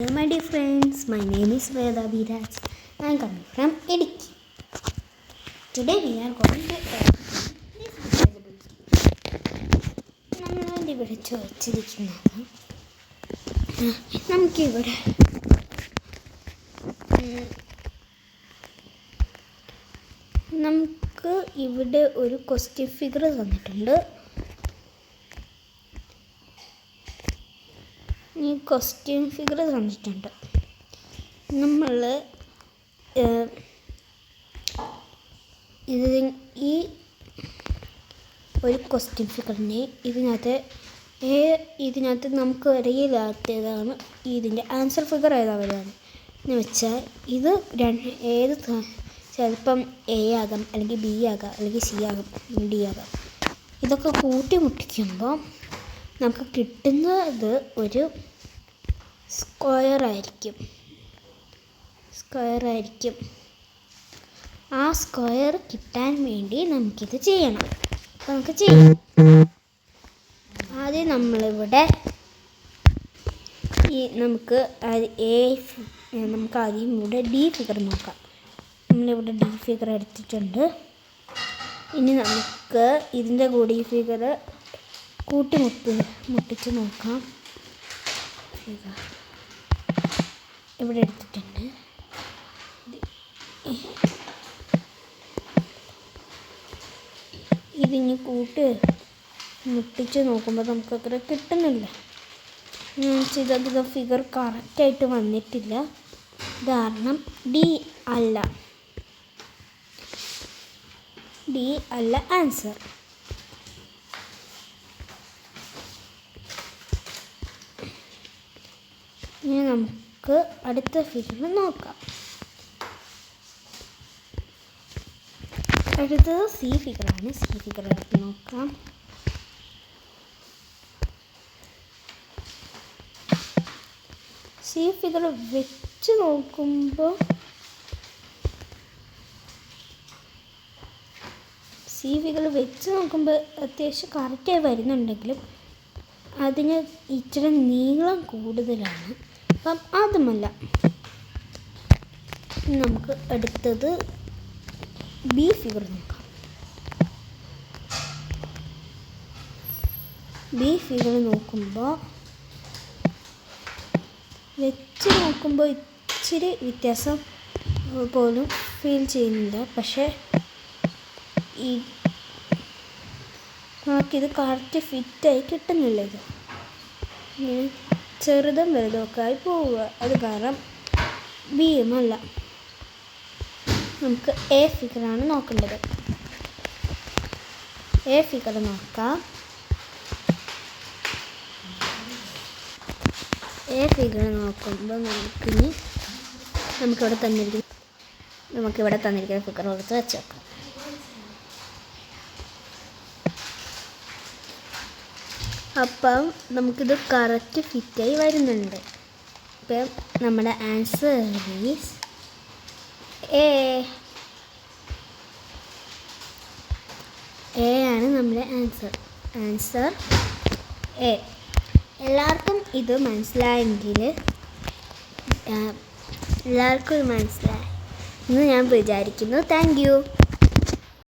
Hello my dear friends, my name is Veda Biraj. I am coming from Idiki. Today we are going to explain this vegetable. നമ്മളിവിടെ ചോദിച്ചിരിക്കുന്നത് നമുക്ക് ഇവിടെ ഒരു question figure തന്നിട്ടുണ്ട്. ഈ question figure തന്നിട്ടുണ്ട്. നമ്മൾ ഈ ഒരു ക്വസ്റ്റ്യൻ ഫിഗറിനെ ഇതിനകത്ത് നമുക്ക് അറിയില്ലാത്തതാണ് ഇതിൻ്റെ ആൻസർ ഫിഗർ ഏതാ വരികയാണ് എന്ന് വെച്ചാൽ ഇത് ചിലപ്പം എ ആകാം, അല്ലെങ്കിൽ ബി ആകാം, അല്ലെങ്കിൽ സി ആകാം, ഡി ആകാം. ഇതൊക്കെ കൂട്ടിമുട്ടിക്കുമ്പോൾ നമുക്ക് കിട്ടുന്നത് ഒരു സ്ക്വയർ ആയിരിക്കും. ആ സ്ക്വയർ കിട്ടാൻ വേണ്ടി നമുക്കിത് ചെയ്യണം. അപ്പോൾ നമുക്ക് ചെയ്യാം. ആദ്യം നമ്മളിവിടെ നമുക്ക് ആദ്യം ഇവിടെ ഡി ഫിഗർ നോക്കാം. നമ്മളിവിടെ ഡി ഫിഗർ എടുത്തിട്ടുണ്ട്. ഇനി നമുക്ക് ഇതിൻ്റെ കൂടി ഈ ഫിഗർ മുട്ടിച്ച് നോക്കാം. ഇവിടെ എടുത്തിട്ടുണ്ട്. ഇതിന് മുട്ടിച്ച് നോക്കുമ്പോൾ നമുക്കത്ര കിട്ടുന്നില്ല. ഇതധികം ഫിഗർ കറക്റ്റായിട്ട് വന്നിട്ടില്ല. കാരണം ഡി അല്ല ആൻസർ. ഇനി നമുക്ക് അടുത്ത ഫിഗർ നോക്കാം. അടുത്തത് സി ഫിഗറാണ്. സി ഫിഗർ എടുത്ത് നോക്കാം. സി ഫിഗർ വെച്ച് നോക്കുമ്പോൾ അത്യാവശ്യം കറക്റ്റായി വരുന്നുണ്ടെങ്കിലും അതിന് ഇച്ചിരി നീളം കൂടുതലാണ്. അപ്പം അതുമല്ല. നമുക്ക് അടുത്തത് ബി ഫിഗർ നോക്കാം. ബി ഫിഗർ വെച്ച് നോക്കുമ്പോൾ ഇച്ചിരി വ്യത്യാസം പോലും ഫീൽ ചെയ്യുന്നില്ല. പക്ഷേ നമുക്കിത് കറക്റ്റ് ഫിറ്റായി കിട്ടുന്നില്ല. ഇത് ചെറുതും വലുതുമൊക്കെ ആയി പോവുക. അത് കാരണം ബിയുമല്ല. നമുക്ക് എ ഫിഗറാണ് നോക്കേണ്ടത്. എ ഫിഗർ നോക്കാം. എ ഫിഗർ നോക്കുമ്പോൾ നമുക്കിവിടെ തന്നിരിക്കുന്ന ഫിഗർ കൊടുത്ത് വെച്ച് നോക്കാം. അപ്പം നമുക്കിത് കറക്റ്റ് ഫിറ്റായി വരുന്നുണ്ട്. ഇപ്പം നമ്മുടെ ആൻസർ ഈസ് എ ആണ് നമ്മുടെ ആൻസർ എ. എല്ലാവർക്കും ഇത് മനസ്സിലായെങ്കിൽ എന്ന് ഞാൻ വിചാരിക്കുന്നു. Thank you.